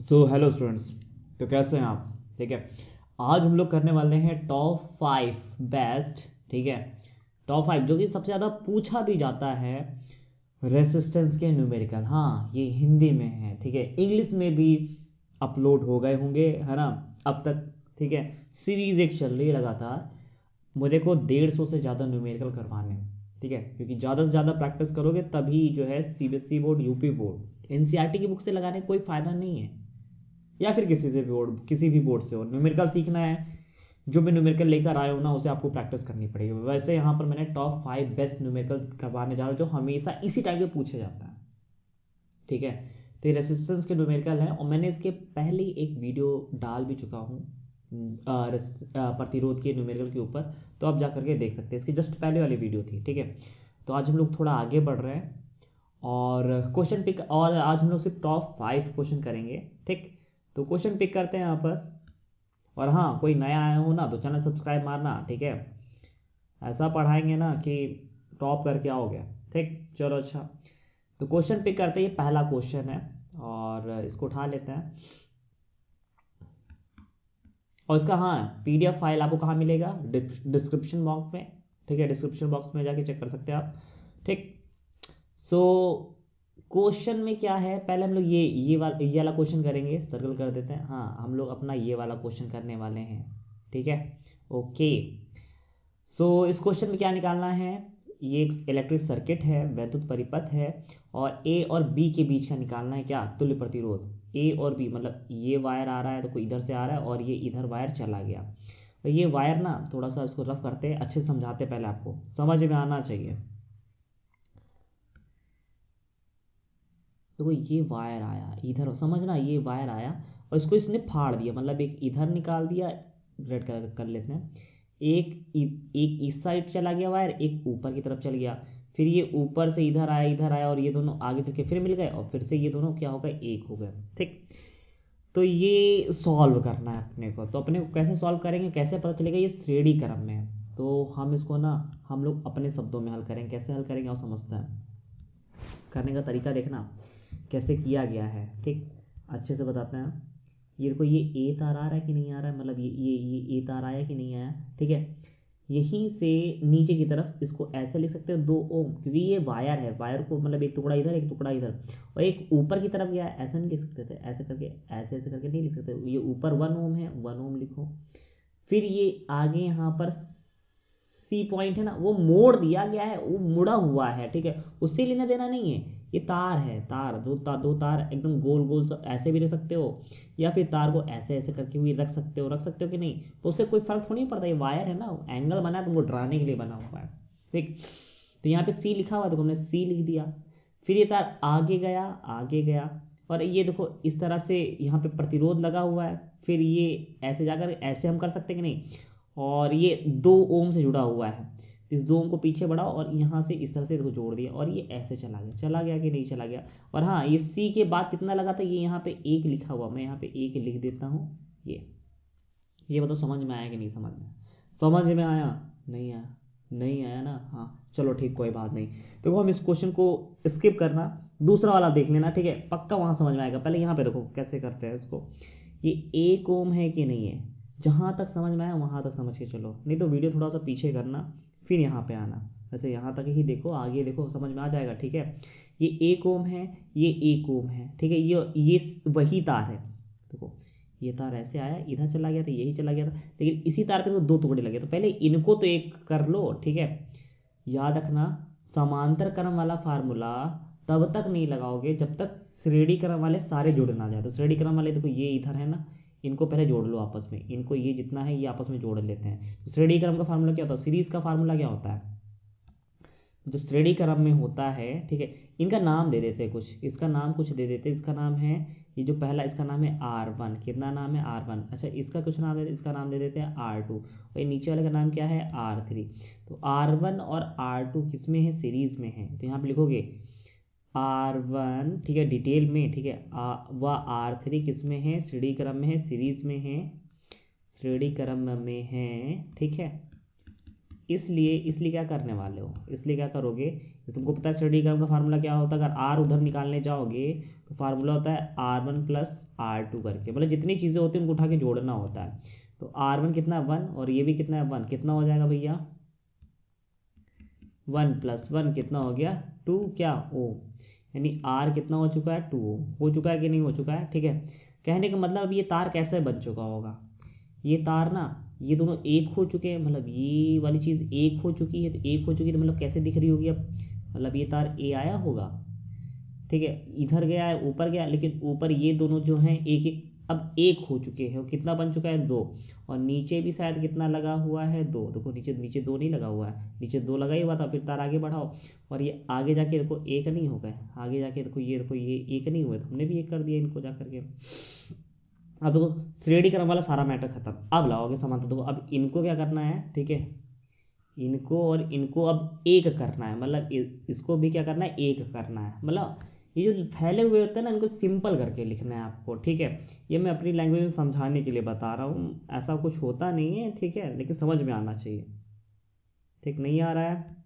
Hello students, तो कैसे हैं आप? ठीक है, आज हम लोग करने वाले हैं टॉप 5 बेस्ट। ठीक है, टॉप 5 जो कि सबसे ज़्यादा पूछा भी जाता है रेसिस्टेंस के न्यूमेरिकल। हाँ, ये हिंदी में है, ठीक है, इंग्लिश में भी अपलोड हो गए होंगे, है ना, अब तक। ठीक है, सीरीज एक चल रही है लगातार। मुझे को 150 से ज़्यादा न्यूमेरिकल करवाने हैं, ठीक है, क्योंकि ज़्यादा से ज़्यादा प्रैक्टिस करोगे तभी जो है CBSE board, UP board, NCERT की बुक से लगाने का कोई फायदा नहीं है, या फिर किसी भी बोर्ड से हो। न्यूमेरिकल सीखना है, जो भी न्यूमेरिकल लेकर आए हो ना, उसे आपको प्रैक्टिस करनी पड़ेगी। वैसे यहाँ पर मैंने टॉप 5 बेस्ट न्यूमेरिकल करवाने जा रहा हूँ, जो हमेशा इसी टाइप के पूछा जाता है। ठीक है, तो ये रेसिस्टेंस के न्यूमेरिकल है, और मैंने इसके पहले एक वीडियो डाल भी चुका हूँ प्रतिरोध के न्यूमेरिकल के ऊपर, तो आप जा करके देख सकते हैं, इसकी जस्ट पहले वाली वीडियो थी। ठीक है, तो आज हम लोग थोड़ा आगे बढ़ रहे हैं और क्वेश्चन पिक, और आज हम लोग सिर्फ टॉप 5 क्वेश्चन करेंगे। ठीक, तो क्वेश्चन पिक करते हैं यहाँ पर। और हाँ, कोई नया आया हो ना तो चैनल सब्सक्राइब मारना, ठीक है, ऐसा पढ़ाएंगे ना कि टॉप करके आओगे। ठीक, चलो अच्छा, तो क्वेश्चन पिक करते हैं। ये पहला क्वेश्चन है और इसको उठा लेते हैं। और इसका हाँ पीडीएफ फाइल आपको कहाँ मिलेगा? डिस्क्रिप्शन बॉक्स में। ठीक है, डिस्क्रिप्शन बॉक्स में जाके चेक कर सकते हैं आप। ठीक, सो क्वेश्चन में क्या है, पहले हम लोग ये वाला क्वेश्चन करेंगे, सर्कल कर देते हैं। हाँ, हम लोग अपना ये वाला क्वेश्चन करने वाले हैं। ठीक है, ओके। सो इस क्वेश्चन में क्या निकालना है? ये एक इलेक्ट्रिक सर्किट है, वैद्युत परिपथ है, और ए और बी के बीच का निकालना है क्या? तुल्य प्रतिरोध। ए और बी मतलब ये वायर आ रहा है तो कोई इधर से आ रहा है और ये इधर वायर चला गया। तो ये वायर ना, थोड़ा सा इसको रफ करते हैं, अच्छे से समझाते हैं, पहले आपको समझ में आना चाहिए। देखो ये वायर आया इधर, समझना, ये वायर आया और इसको इसने फाड़ दिया, मतलब एक इधर निकाल दिया, रेड कलर कर लेते हैं। एक इस साइड चला गया वायर, एक ऊपर की तरफ चल गया, फिर ये ऊपर से इधर आया और ये दोनों आगे चल के फिर मिल गए, और फिर से ये दोनों क्या हो गए? एक हो गए। ठीक, तो ये सॉल्व करना है अपने को। तो अपने को कैसे सॉल्व करेंगे, कैसे पता चलेगा? ये श्रेणी क्रम में है, तो हम इसको ना हम लोग अपने शब्दों में हल करेंगे। कैसे हल करेंगे और समझते हैं, करने का तरीका देखना कैसे किया गया है। ठीक, अच्छे से बताते हैं। ये देखो, ये ए तार आ रहा है कि नहीं आ रहा है, मतलब ये ए तार आया कि नहीं आया। ठीक है, यहीं से नीचे की तरफ इसको ऐसे लिख सकते हो 2 ओम, क्योंकि ये वायर है, वायर को मतलब एक टुकड़ा इधर एक टुकड़ा इधर, और एक ऊपर की तरफ गया, ऐसा नहीं लिख सकते थे, ऐसे करके ऐसे ऐसे करके नहीं लिख सकते। ये ऊपर 1 ओम है, 1 ओम लिखो। फिर ये आगे यहाँ पर सी पॉइंट है ना, वो मोड़ दिया गया है, वो मुड़ा हुआ है। ठीक है, उससे लेना देना नहीं है, ये तार है, तार दो तार एकदम गोल गोल ऐसे भी रख सकते हो, या फिर तार को ऐसे ऐसे करके भी रख सकते हो कि नहीं, तो उससे कोई फर्क थोड़ी नहीं पड़ता। ये वायर है ना, एंगल बना है तुमको डराने के लिए बना हुआ है। ठीक, तो यहाँ पे सी लिखा हुआ है तो हमने सी लिख दिया। फिर ये तार आगे गया, और ये देखो इस तरह से यहाँ पे प्रतिरोध लगा हुआ है, फिर ये ऐसे जाकर ऐसे हम कर सकते हैं कि नहीं, और ये 2 ओम से जुड़ा हुआ है, तो इस 2 ओम को पीछे बढ़ाओ और यहाँ से इस तरह से इसको जोड़ दिया, और ये ऐसे चला गया कि नहीं चला गया। और हाँ, ये सी के बाद कितना लगा था, ये यहाँ पे 1 लिखा हुआ, मैं यहाँ पे 1 लिख देता हूँ। ये बताओ समझ में आया कि नहीं? समझ में आया? नहीं आया ना? हाँ चलो ठीक, कोई बात नहीं। देखो हम इस क्वेश्चन को स्किप करना, दूसरा वाला देख लेना। ठीक है, पक्का वहां समझ में आएगा। पहले यहाँ पे देखो कैसे करते हैं इसको। ये 1 ओम है कि नहीं है, जहां तक समझ में आया वहां तक समझ के चलो, नहीं तो वीडियो थोड़ा सा पीछे करना, फिर यहाँ पे आना। वैसे यहाँ तक ही देखो, आगे देखो समझ में आ जाएगा। ठीक है, ये 1 ओम है, ये 1 ओम है। ठीक है, ये वही तार है। देखो ये तार ऐसे आया, इधर चला गया था, यही चला गया था, लेकिन इसी तार पे तो 2 टुकड़े लगे, तो पहले इनको तो एक कर लो। ठीक है, याद रखना, समांतर क्रम वाला फार्मूला तब तक नहीं लगाओगे जब तक श्रेणी क्रम वाले सारे जुड़ ना जाए। तो श्रेणी क्रम वाले देखो ये इधर है ना, इनको पहले जोड़ लो आपस में, इनको ये जितना है ये आपस में जोड़ लेते हैं। तो श्रेणी क्रम का फार्मूला क्या होता है? सीरीज का फार्मूला क्या होता है? जब श्रेणी क्रम में होता है, ठीक है, इनका नाम दे देते हैं कुछ, इसका नाम कुछ दे देते हैं। इसका नाम है, ये जो पहला इसका नाम है R1। कितना नाम है? R1। अच्छा, इसका कुछ नाम है, इसका नाम दे देते हैं R2, और ये नीचे वाले का नाम क्या है? R3। तो R1 और R2 किस में है? सीरीज में है। तो यहाँ पे लिखोगे R1, ठीक है, डिटेल में, ठीक है, वह R3 किस में है? श्रेणी क्रम में है, सीरीज में है, श्रेणी क्रम में है। ठीक है, इसलिए क्या करने वाले हो, इसलिए क्या करोगे, तो तुमको पता है स्टेडियम का फार्मूला क्या होता है, अगर आर उधर निकालने जाओगे तो फार्मूला होता है R1 प्लस R2 करके, मतलब जितनी चीज़ें होती हैं उनको उठा के जोड़ना होता है। तो R1 कितना 1 और ये भी कितना है 1, कितना हो जाएगा भैया 1 प्लस 1 कितना हो गया 2 क्या ओम, यानी R कितना हो चुका है 2 ओम हो चुका है कि नहीं हो चुका है। ठीक है, कहने का मतलब ये तार कैसे बन चुका होगा, ये तार ना ये दोनों एक हो चुके हैं, मतलब ये वाली चीज़ एक हो चुकी है, तो एक हो चुकी है तो मतलब कैसे दिख रही होगी अब, मतलब ये तार ए आया होगा, ठीक है, इधर गया है ऊपर गया, लेकिन ऊपर ये दोनों जो हैं एक एक अब एक हो चुके हैं, कितना बन चुका है 2, और नीचे भी शायद कितना लगा हुआ है 2, देखो नीचे नीचे 2 नहीं लगा हुआ है, नीचे 2 लगा ही हुआ था, फिर तार आगे बढ़ाओ और ये आगे जाके देखो एक नहीं हो गए, आगे जाके देखो ये एक नहीं हुए, तो हमने भी एक कर दिया इनको जा करके। अब देखो श्रेणी क्रम वाला सारा मैटर खत्म, अब लाओगे समानता, देखो अब इनको क्या करना है, ठीक है, इनको और इनको अब एक करना है, मतलब इसको भी क्या करना है एक करना है, मतलब ये जो फैले हुए होते हैं ना इनको सिंपल करके लिखना है आपको। ठीक है, ये मैं अपनी लैंग्वेज में समझाने के लिए बता रहा हूँ, ऐसा कुछ होता नहीं है, ठीक है, लेकिन समझ में आना चाहिए। ठीक, नहीं आ रहा है,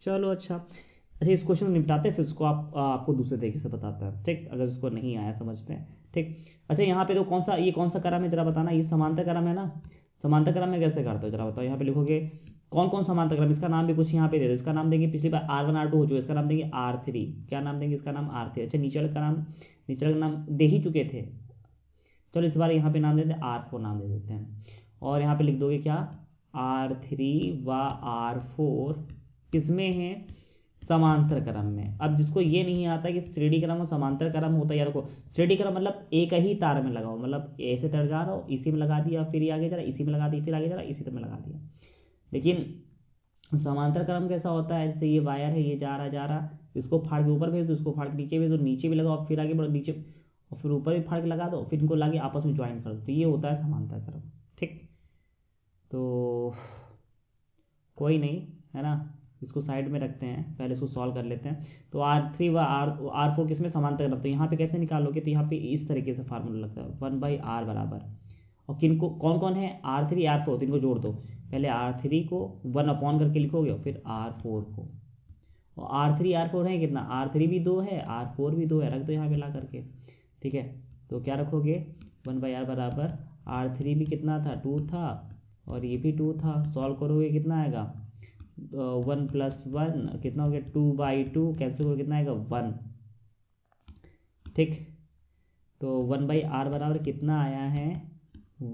चलो अच्छा अच्छा इस क्वेश्चन को निपटाते हैं, फिर उसको आपको दूसरे तरीके से बताता है, ठीक, अगर उसको नहीं आया समझ में। ठीक, अच्छा यहाँ पे तो कौन सा क्रम है जरा बताना, ये समांतर क्रम है ना, समांतर क्रम में कैसे करते हो जरा बताओ, यहाँ पे लिखोगे कौन कौन समांतर क्रम, इसका नाम भी कुछ यहाँ पे दे दो, इसका नाम देंगे पिछली बार R1 R2 हो चुका, इसका नाम देंगे R3, क्या नाम देंगे इसका नाम R3। अच्छा नीचे का नाम दे ही चुके थे, चलो इस बार यहाँ पे नाम देते हैं R4 नाम दे देते हैं, और यहाँ पे लिख दोगे क्या R3 व R4 किसमें है समांतर क्रम में। अब जिसको ये नहीं आता कि श्रेणी क्रम और समांतर क्रम होता है, यार को श्रेणी क्रम मतलब एक ही तार में लगाओ, मतलब ऐसे तर जा रहा हो इसी में लगा दिया, फिर आगे जा रहा इसी में लगा दिया, फिर आगे जा रहा इसी में लगा दिया। लेकिन समांतर क्रम कैसा होता है, जैसे ये वायर है ये जा रहा इसको फाड़ के ऊपर भेज दो, इसको फाड़ के नीचे भेज दो, नीचे भी लगाओ फिर आगे बढ़ो नीचे और फिर ऊपर भी फाड़ के लगा दो, फिर इनको लाके आपस में ज्वाइन कर दो, तो ये होता है समांतर क्रम। ठीक, तो कोई नहीं है ना, इसको साइड में रखते हैं, पहले इसको सॉल्व कर लेते हैं। तो R3 व R4 किसमें समांतर क्रम, तो यहाँ पे कैसे निकालोगे, तो यहाँ पे इस तरीके से फार्मूला लगता है 1/r बराबर, और किन को कौन कौन है R3 R4, तो इनको जोड़ दो, पहले R3 को 1 अपॉन करके लिखोगे और फिर R4 को, और R3 R4 है कितना, R3 भी 2 है R4 भी 2 है, रख दो यहाँ पे ला करके। ठीक है, तो क्या रखोगे 1/r बराबर R3 भी कितना था 2 था और ये भी 2 था, सॉल्व करोगे कितना आएगा 1 प्लस 1 कितना हो गया 2/2, कैंसिल करोगे कितना आएगा 1। ठीक, तो 1/r बराबर कितना आया है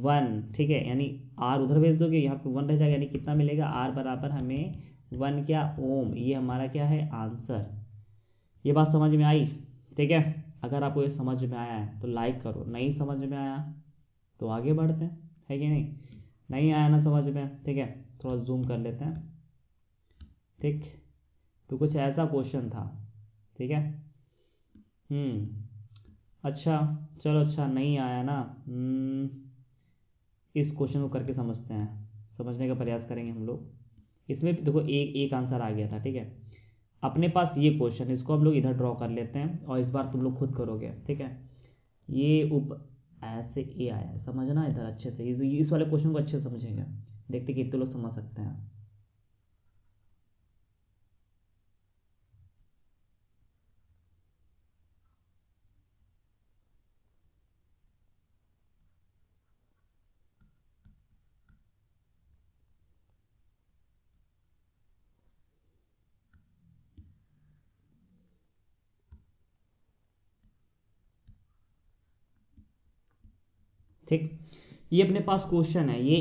1। ठीक है, यानी r उधर भेज दोगे यहाँ पे 1 रह जाएगा, यानी कितना मिलेगा r बराबर हमें 1 क्या ओम, ये हमारा क्या है आंसर। ये बात समझ में आई, ठीक है, अगर आपको ये समझ में आया है तो लाइक करो, नहीं समझ में आया तो आगे बढ़ते हैं, है कि नहीं आया ना समझ में, ठीक है, थोड़ा जूम कर लेते हैं। ठीक, तो कुछ ऐसा क्वेश्चन था, ठीक है, अच्छा चलो, अच्छा नहीं आया ना, इस क्वेश्चन को करके समझते हैं, समझने का प्रयास करेंगे हम लोग। इसमें देखो एक आंसर आ गया था, ठीक है, अपने पास ये क्वेश्चन, इसको हम लोग इधर ड्रॉ कर लेते हैं और इस बार तुम लोग खुद करोगे, ठीक है, ये ऐसे ए आया, समझना इधर अच्छे से, इस वाले क्वेश्चन को अच्छे से समझेंगे, देखते कितने लोग समझ सकते हैं। ठीक, ये अपने पास क्वेश्चन है, ये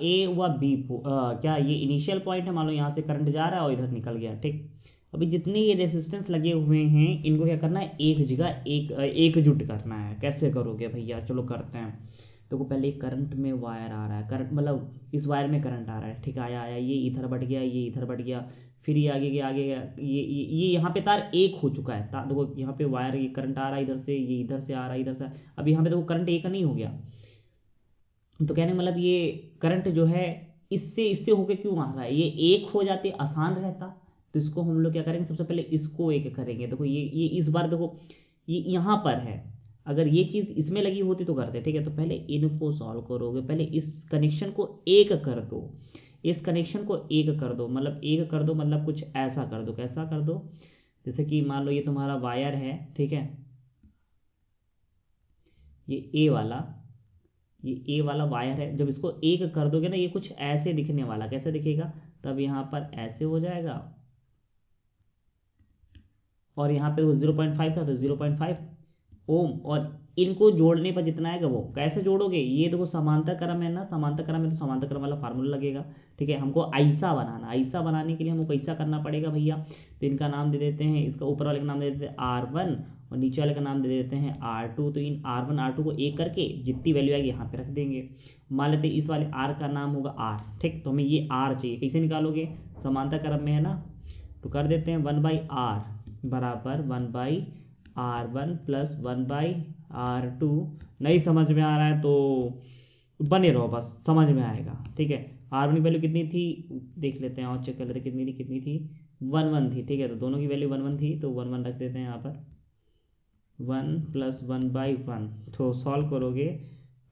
ए व बी क्या ये इनिशियल पॉइंट है, मान लो यहाँ से करंट जा रहा है और इधर निकल गया। ठीक, अभी जितने ये रेसिस्टेंस लगे हुए हैं इनको क्या करना है एक जगह एकजुट करना है। कैसे करोगे भैया, चलो करते हैं। तो पहले करंट में वायर आ रहा है, करंट मतलब इस वायर में करंट आ रहा है, ठीक, आया ये इधर बढ़ गया, ये इधर बढ़ गया, फिर ये आगे गया आगे गया, ये यहाँ पे तार एक हो चुका है, देखो यहाँ पे वायर ये करंट आ रहा है इधर से, ये इधर से आ रहा है इधर से, अब यहाँ पे देखो करंट एक नहीं हो गया, तो कहने मतलब ये करंट जो है इससे इससे होके क्यों आ रहा है, ये एक हो जाते आसान रहता। तो इसको हम लोग क्या करेंगे, सबसे पहले इसको एक करेंगे, देखो ये इस बार देखो ये यहाँ पर है, अगर ये चीज इसमें लगी होती तो करते, ठीक है, तो पहले इनको सॉल्व करोगे, पहले इस कनेक्शन को एक कर दो, इस कनेक्शन को एक कर दो, मतलब एक कर दो मतलब कुछ ऐसा कर दो। कैसा कर दो, जैसे कि मान लो ये तुम्हारा वायर है, ठीक है, ये ए वाला वायर है। जब इसको एक कर दोगे ना, ये कुछ ऐसे दिखने वाला, कैसे दिखेगा, तब यहाँ पर ऐसे हो जाएगा, और यहाँ पे 0.5 था तो 0.5 ओम, और इनको जोड़ने पर जितना आएगा वो कैसे जोड़ोगे, ये देखो समांतर क्रम है ना, समांतर क्रम है तो समांतर क्रम वाला फार्मूला लगेगा। ठीक है, हमको ऐसा बनाना, ऐसा बनाने के लिए हमको कैसा करना पड़ेगा भैया, तो इनका नाम दे देते हैं, इसका ऊपर वाले का नाम दे देते हैं R1 और नीचे वाले का नाम दे देते हैं R2। तो इन R1 R2 को एक करके जितनी वैल्यू आएगी यहाँ पे रख देंगे। मान लेते हैं इस वाले R का नाम होगा R, ठीक, तो हमें ये R चाहिए, कैसे निकालोगे, समांतर क्रम में है ना, तो कर देते हैं 1/R बराबर 1/R1 प्लस 1/R2। नहीं समझ में आ रहा है तो बने रहो, बस समझ में आएगा। ठीक है, R1 की वैल्यू कितनी थी देख लेते हैं और चेक कर लेते हैं, कितनी थी 1 1 थी। ठीक है, तो दोनों की वैल्यू 1 1 थी, तो 1 1 रख देते हैं यहाँ पर, 1 प्लस 1/1, तो सॉल्व करोगे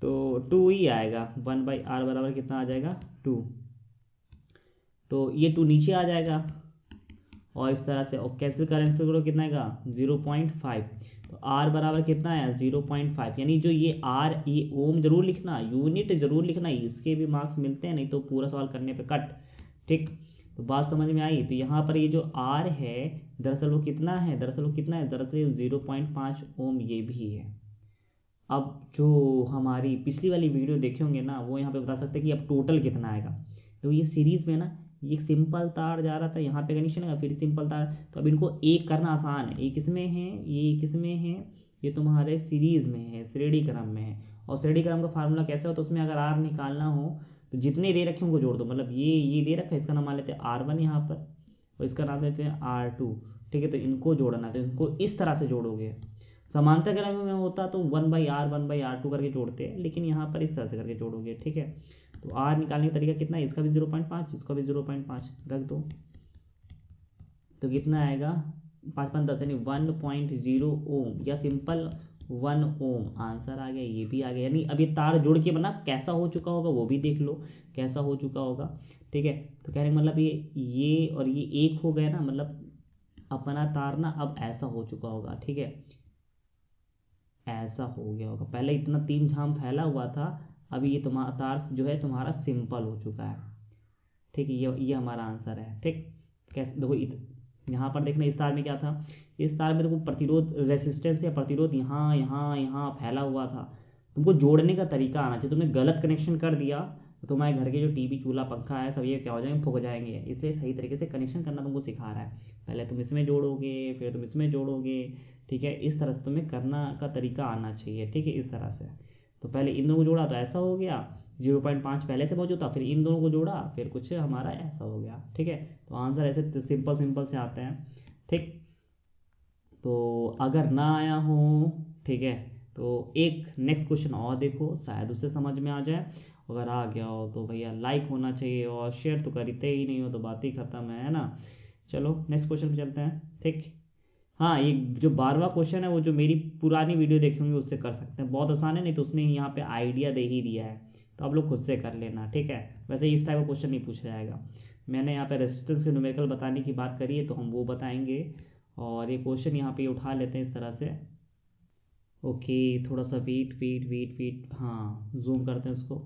तो 2 ही आएगा। 1/R बराबर कितना आ जाएगा 2, तो ये 2 नीचे आ जाएगा और इस तरह से, और कैंसिल करो कितना आएगा 0.5, तो R बराबर कितना है 0.5। यानी जो ये R, ये ओम जरूर लिखना, यूनिट जरूर लिखना, इसके भी मार्क्स मिलते हैं, नहीं तो पूरा सवाल करने पे कट। ठीक, तो बात समझ में आई। तो यहाँ पर ये जो R है दरअसल वो कितना है, दरअसल 0.5 ओम ये भी है। अब जो हमारी पिछली वाली वीडियो देखे होंगे ना, वो यहाँ पे बता सकते हैं कि अब टोटल कितना आएगा। तो ये सीरीज में ना, ये सिंपल तार जा रहा था, यहाँ पे कनेक्शन है, फिर सिंपल तार, तो अब इनको एक करना आसान है। ये किसमें है, ये किसमें है, ये तुम्हारे सीरीज में है, श्रेणी क्रम में है। और श्रेणी क्रम का फार्मूला कैसे हो, तो उसमें अगर R निकालना हो तो जितने दे रखे उनको जोड़ दो। मतलब ये दे रखा है, इसका नाम मान लेते हैं R1 यहाँ पर, और इसका नाम लेते हैं R2। ठीक है, तो इनको जोड़ना, तो इनको इस तरह से जोड़ोगे। समांतर क्रम में होता तो 1/R 1/R2 करके जोड़ते हैं, लेकिन यहाँ पर इस तरह से करके जोड़ोगे। ठीक है, तो R निकालने का तरीका कितना है, इसका भी 0.5, इसका भी 0.5 रख दो, तो कितना आएगा 5 5 10 यानी 1.0 ओम, या सिंपल 1 ओम आंसर आ गया। ये भी आ गया, यानी अब ये तार जोड़ के बना कैसा हो चुका होगा वो भी देख लो कैसा हो चुका होगा। ठीक है, तो कहने का मतलब ये और ये एक हो गया ना, मतलब अपना तार ना अब ऐसा हो चुका होगा। ठीक है, ऐसा हो गया होगा, पहले इतना 3 झाम फैला हुआ था, अभी ये तुम्हारा तार जो है तुम्हारा सिंपल हो चुका है। ठीक है, ये हमारा आंसर है। ठीक, कैसे देखो यहाँ पर देखना, इस तार में क्या था, इस तार में देखो प्रतिरोध, रेसिस्टेंस या प्रतिरोध यहाँ यहाँ यहाँ फैला हुआ था। तुमको जोड़ने का तरीका आना चाहिए, तुमने गलत कनेक्शन कर दिया तो तुम्हारे घर के जो टीवी चूल्हा पंखा है सब ये क्या हो जाएंगे, फूक जाएंगे। इसलिए सही तरीके से कनेक्शन करना तुमको सिखा रहा है, पहले तुम इसमें जोड़ोगे फिर तुम इसमें जोड़ोगे। ठीक है, इस तरह से तुम्हें करना का तरीका आना चाहिए। ठीक है, इस तरह से, तो पहले इन दोनों को जोड़ा तो ऐसा हो गया, 0.5 पहले से मौजूद था, फिर इन दोनों को जोड़ा फिर कुछ हमारा ऐसा हो गया। ठीक है, तो आंसर ऐसे सिंपल से आते हैं। ठीक, तो अगर ना आया हो, ठीक है, तो एक नेक्स्ट क्वेश्चन और देखो, शायद उससे समझ में आ जाए। अगर आ गया हो तो भैया लाइक होना चाहिए, और शेयर तो करते ही नहीं हो तो बात ही खत्म है ना। चलो नेक्स्ट क्वेश्चन पे चलते हैं। ठीक, हाँ, ये जो 12वां क्वेश्चन है वो जो मेरी पुरानी वीडियो देखे होंगे उससे कर सकते हैं, बहुत आसान है, नहीं तो उसने यहाँ पे आइडिया दे ही दिया है, तो आप लोग खुद से कर लेना। ठीक है, वैसे इस टाइप का क्वेश्चन नहीं पूछा जाएगा, मैंने यहाँ पे रेजिस्टेंस के न्यूमेरिकल बताने की बात करी है तो हम वो बताएंगे, और ये क्वेश्चन यहाँ पे उठा लेते हैं इस तरह से। ओके, थोड़ा सा वेट, हाँ जूम करते हैं इसको।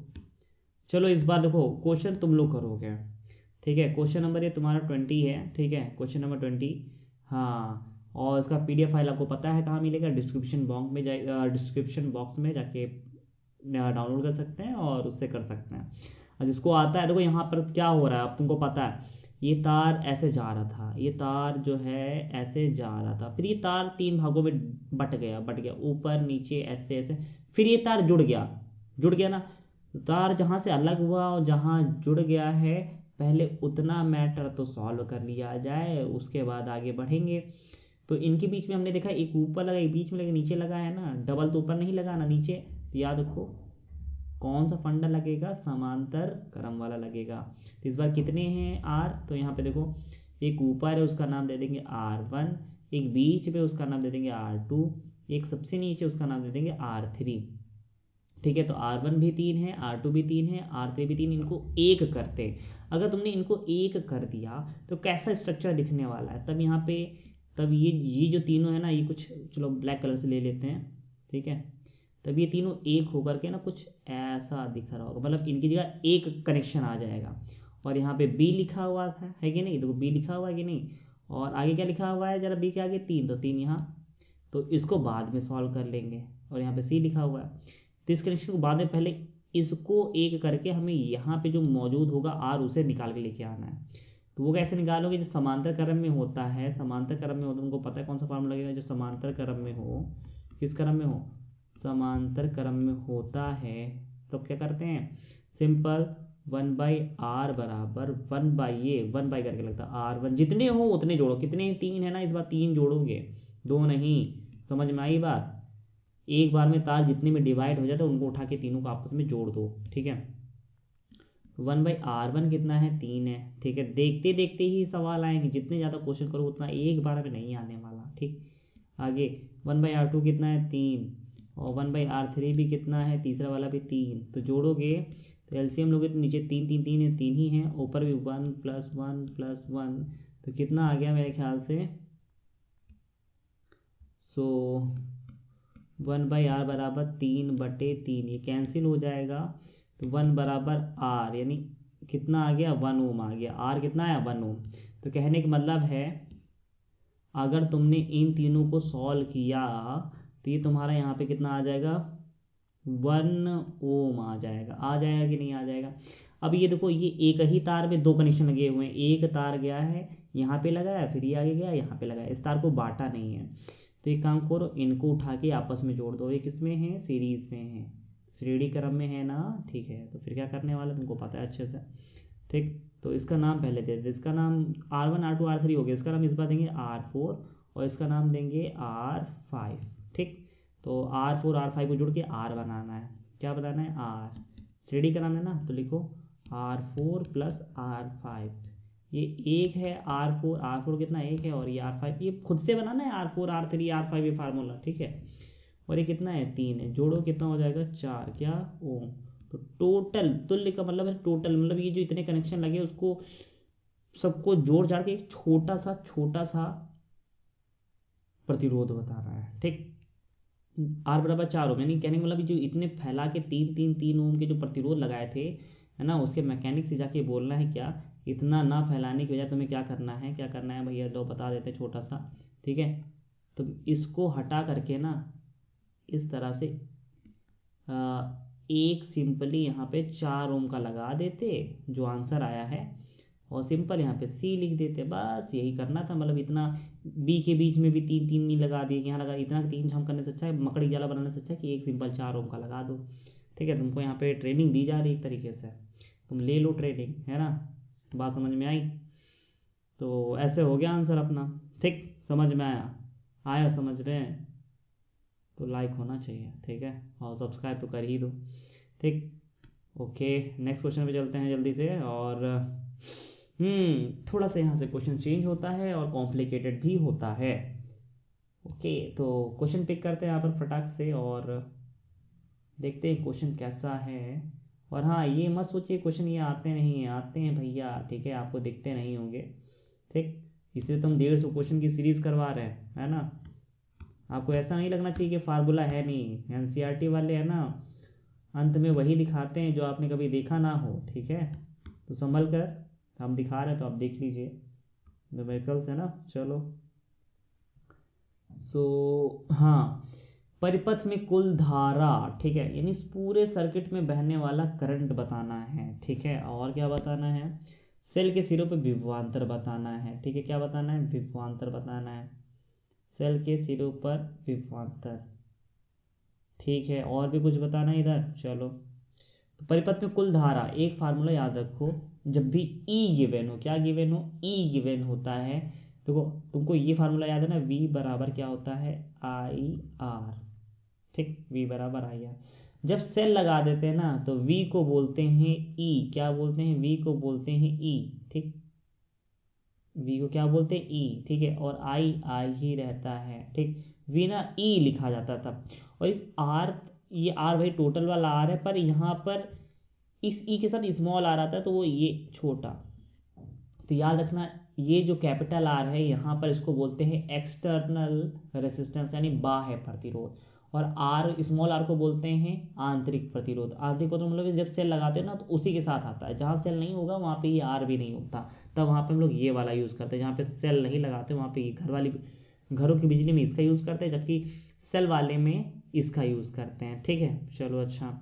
चलो इस बार देखो क्वेश्चन तुम लोग करोगे। ठीक है, क्वेश्चन नंबर ये तुम्हारा 20 है। ठीक है, क्वेश्चन नंबर 20, हाँ, और इसका PDF फाइल आपको पता है कहाँ मिलेगा, डिस्क्रिप्शन बॉक्स में जाके डाउनलोड कर सकते हैं और उससे कर सकते हैं। और जिसको आता है, देखो यहाँ पर क्या हो रहा है अब तुमको पता है, ये तार ऐसे जा रहा था, ये तार जो है ऐसे जा रहा था, फिर ये तार 3 भागों में बट गया ऊपर नीचे ऐसे ऐसे, फिर ये तार जुड़ गया ना। तार जहाँ से अलग हुआ और जहाँ जुड़ गया है, पहले उतना मैटर तो सॉल्व कर लिया जाए, उसके बाद आगे बढ़ेंगे। तो इनके बीच में हमने देखा एक ऊपर लगा, एक बीच में लगा, नीचे लगा है ना, डबल तो ऊपर नहीं लगा ना नीचे, तो याद रखो कौन सा फंडा लगेगा, समांतर क्रम वाला लगेगा। तो इस बार कितने हैं R, तो यहाँ पे देखो एक ऊपर है उसका नाम दे देंगे R1, एक बीच में उसका नाम दे देंगे R2, एक सबसे नीचे उसका नाम दे देंगे R3। ठीक है। तो R1 भी 3 है, R2 भी 3 है, R3 भी 3, इनको एक करते हैं। अगर तुमने इनको एक कर दिया तो कैसा स्ट्रक्चर दिखने वाला है, तब यहाँ पे तब ये जो तीनों है ना, ये कुछ चलो ब्लैक कलर से ले लेते हैं, ठीक है। तब ये तीनों एक होकर के ना कुछ ऐसा दिख रहा होगा, मतलब इनकी जगह एक कनेक्शन आ जाएगा। और यहाँ पे बी लिखा हुआ था, है कि नहीं, देखो बी लिखा हुआ है कि नहीं, और आगे क्या लिखा हुआ है जरा, बी के आगे 3, तो 3 यहाँ, तो इसको बाद में सॉल्व कर लेंगे। और यहाँ पे सी लिखा हुआ है, तो इस कनेक्शन को बाद में, पहले इसको एक करके हमें यहाँ पे जो मौजूद होगा आर, उसे निकाल के लेके आना है। तो वो कैसे निकालोगे, जो समांतर क्रम में होता है, समांतर क्रम में होता है, तुमको पता है कौन सा फॉर्मूला लगेगा, जो समांतर क्रम में हो, किस क्रम में हो, समांतर क्रम में होता है, तो क्या करते हैं, सिंपल 1/r बराबर 1 करके लगता है R1, जितने हो उतने जोड़ो, कितने 3 है ना, इस बार 3 जोड़ोगे, 2 नहीं। समझ में आई बात, एक बार में तार जितने में डिवाइड हो जाता है उनको उठा के तीनों को आपस में जोड़ दो, ठीक है। 1/R1 कितना है, 3 है, ठीक है। देखते देखते ही सवाल आएंगे, जितने ज़्यादा क्वेश्चन करो उतना एक बार में नहीं आने वाला, ठीक। आगे 1/R2 कितना है, 3, और 1/R3 भी कितना है, तीसरा वाला भी 3, तो जोड़ोगे तो एलसीएम लोगे तो नीचे 3 3 3 है, 3 ही है, ऊपर भी 1 + 1 + 1, तो कितना आ गया मेरे ख्याल से, 1/r बराबर 3/3, ये कैंसिल हो जाएगा, तो 1 बराबर r, यानी कितना आ गया, 1 ओम आ गया, r कितना आया, 1 ओम। तो कहने का मतलब है अगर तुमने इन तीनों को सॉल्व किया तो ये तुम्हारा यहाँ पे कितना आ जाएगा, 1 ओम आ जाएगा कि नहीं आ जाएगा। अब ये देखो, ये एक ही तार में 2 कनेक्शन लगे हुए हैं, एक तार गया है यहाँ पे लगाया, फिर ये आगे गया यहाँ पे लगाया, इस तार को बांटा नहीं है। तो एक काम करो, इनको उठा के आपस में जोड़ दो, ये किस में है, सीरीज में है, श्रेणी क्रम में है ना, ठीक है। तो फिर क्या करने वाला तुमको पता है अच्छे से, ठीक। तो इसका नाम पहले दे दे, इसका नाम R1 R2 R3 हो गया, इसका नाम इस बार देंगे R4, और इसका नाम देंगे R5, ठीक। तो R4 R5 को जोड़ के R बनाना है, क्या बनाना है, R, श्रेणी का नाम है ना, तो लिखो R4 + R5, ये एक है R4 कितना, एक है, और ये R5 ये खुद से बनाना है, R4 R3 R5 ये फार्मूला, ठीक है। और ये कितना है, 3 है, जोड़ो कितना हो जाएगा, 4 क्या ओम। तो टोटल, तुल्य का मतलब है टोटल, मतलब ये जो इतने कनेक्शन लगे उसको सबको जोड़ जाड़ के एक छोटा सा प्रतिरोध बताना है, ठीक। R बराबर 4 ओम, यानी कहने का मतलब जो इतने फैला के 3 ओम के जो प्रतिरोध लगाए थे, है ना, उसके मैकेनिक से जाके बोलना है क्या, इतना ना फैलाने की वजह तुम्हें क्या करना है भैया, लो बता देते छोटा सा, ठीक है। तो इसको हटा करके ना इस तरह से एक सिंपली यहाँ पे 4 ओम का लगा देते, जो आंसर आया है, और सिंपल यहाँ पे सी लिख देते, बस यही करना था। मतलब इतना बी के बीच में भी 3 3 नहीं लगा दिए, यहाँ लगा, इतना 3 छाम करने से अच्छा है, मकड़ी जाला बनाने से अच्छा है कि एक सिंपल 4 ओम का लगा दो, ठीक है। तुमको यहाँ पे ट्रेनिंग दी जा रही एक तरीके से, तुम ले लो ट्रेनिंग, है ना, बात समझ में आई। तो ऐसे हो गया आंसर अपना, ठीक, समझ में आया समझ में, तो लाइक होना चाहिए, ठीक है, और सब्सक्राइब तो कर ही दो, ठीक। ओके, नेक्स्ट क्वेश्चन पे चलते हैं जल्दी से। और थोड़ा सा यहाँ से क्वेश्चन चेंज होता है और कॉम्प्लिकेटेड भी होता है। ओके, तो क्वेश्चन पिक करते हैं यहाँ पर फटाक से और देखते हैं क्वेश्चन कैसा है। और हाँ, ये मत सोचिए क्वेश्चन ये आते नहीं हैं, आते हैं भैया, ठीक है, आपको दिखते नहीं होंगे, ठीक। इसलिए तो हम 150 क्वेश्चन की सीरीज करवा रहे हैं, है ना। आपको ऐसा नहीं लगना चाहिए कि फार्मूला है नहीं, एनसीईआरटी वाले है ना, अंत में वही दिखाते हैं जो आपने कभी देखा ना हो, ठीक है। तो संभल कर, हम दिखा रहे हैं तो आप देख लीजिए, न्यूमेरिकल्स है ना, चलो। हाँ, परिपथ में कुल धारा, ठीक है, यानी इस पूरे सर्किट में बहने वाला करंट बताना है, ठीक है। और क्या बताना है, सेल के सिरों पे विभवांतर बताना है, ठीक है। क्या बताना है, विभवांतर बताना है, सेल के सिरों पर विभवांतर, ठीक है। और भी कुछ बताना है इधर, चलो। तो परिपथ में कुल धारा, एक फार्मूला याद रखो, जब भी ई गिवन हो, क्या गिवन हो, ई गिवन होता है, देखो तुमको ये फार्मूला याद है ना, V बराबर क्या होता है, IR, ठीक, V बराबर IR। जब सेल लगा देते हैं ना तो V को बोलते हैं E, क्या बोलते हैं, V को बोलते हैं E, ठीक, V को क्या बोलते हैं E, ठीक है। और I ही रहता है, ठीक, V ना E लिखा जाता था। और इस R ये आर भाई टोटल वाला आर है, पर यहाँ पर इस ई के साथ स्मॉल आर आता है तो वो ये छोटा। तो याद रखना ये जो कैपिटल आर है यहाँ पर इसको बोलते हैं एक्सटर्नल रेसिस्टेंस यानी बाह्य प्रतिरोध, और आर स्मॉल आर को बोलते हैं आंतरिक प्रतिरोध। आंतरिक प्रतिरोध मतलब जब सेल लगाते हो ना तो उसी के साथ आता है, जहाँ सेल नहीं होगा वहाँ पे ये आर भी नहीं होता, तब वहाँ पे हम लोग ये वाला यूज़ करते हैं। जहाँ पे सेल नहीं लगाते वहाँ पे ये घरों की बिजली में इसका यूज़ करते हैं, जबकि सेल वाले में इसका यूज़ करते हैं। ठीक है, चलो अच्छा।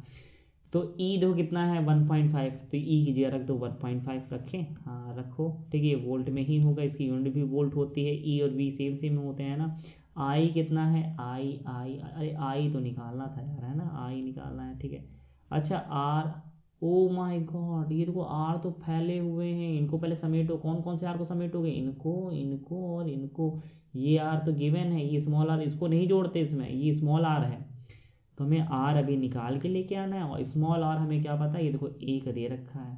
तो ई देखो कितना है 1.5, तो ई की जगह रख दो 1.5 रखें, हाँ रखो। ठीक है, वोल्ट में ही होगा, इसकी यूनिट भी वोल्ट होती है। ई और वी सेम सेम होते हैं ना। आई कितना है, आई आई अरे आई तो निकालना था यार, है ना, आई निकालना है। ठीक है, अच्छा आर, ओ माय गॉड, ये देखो आर तो फैले हुए हैं, इनको पहले समेटो। कौन कौन से आर को समेटोगे, इनको, इनको और इनको। ये आर तो गिवन है, ये स्मॉल आर इसको नहीं जोड़ते इसमें, ये स्मॉल आर है, तो हमें आर अभी निकाल के लेके आना है। और स्मॉल आर हमें क्या पता है, ये देखो एक दे रखा है,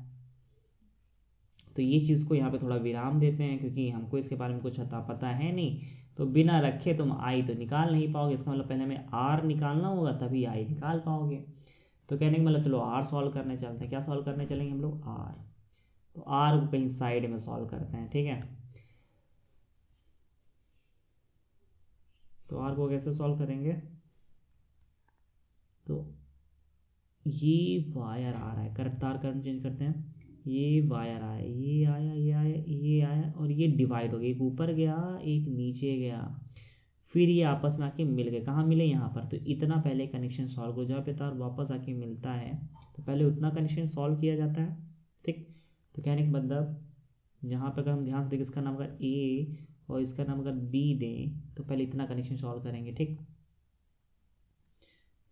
तो ये चीज़ को यहाँ पे थोड़ा विराम देते हैं क्योंकि हमको इसके बारे में कुछ अता पता है नहीं। तो बिना रखे तुम आई तो निकाल नहीं पाओगे, इसका मतलब पहले हमें आर निकालना होगा तभी आई निकाल पाओगे। तो कहने का मतलब चलो आर सॉल्व करने चलते हैं। क्या सॉल्व करने चलेंगे हम लोग, आर। तो आर को कहीं साइड में सॉल्व करते हैं। ठीक है, तो आर को कैसे सॉल्व करेंगे, तो ये वायर आ रहा है, करंट तार करंट चेंज करते हैं। ये वायर आया, ये आया, ये आया, ये आया, और ये डिवाइड हो गया, एक ऊपर गया एक नीचे गया, फिर ये आपस में आके मिल गए। कहाँ मिले, यहाँ पर। तो इतना पहले कनेक्शन सॉल्व हो, जहाँ पे तार वापस आके मिलता है तो पहले उतना कनेक्शन सॉल्व किया जाता है। ठीक, तो कहने का मतलब यहाँ पे अगर हम ध्यान से देखें, इसका नाम अगर ए और इसका नाम अगर बी दें तो पहले इतना कनेक्शन सॉल्व करेंगे। ठीक,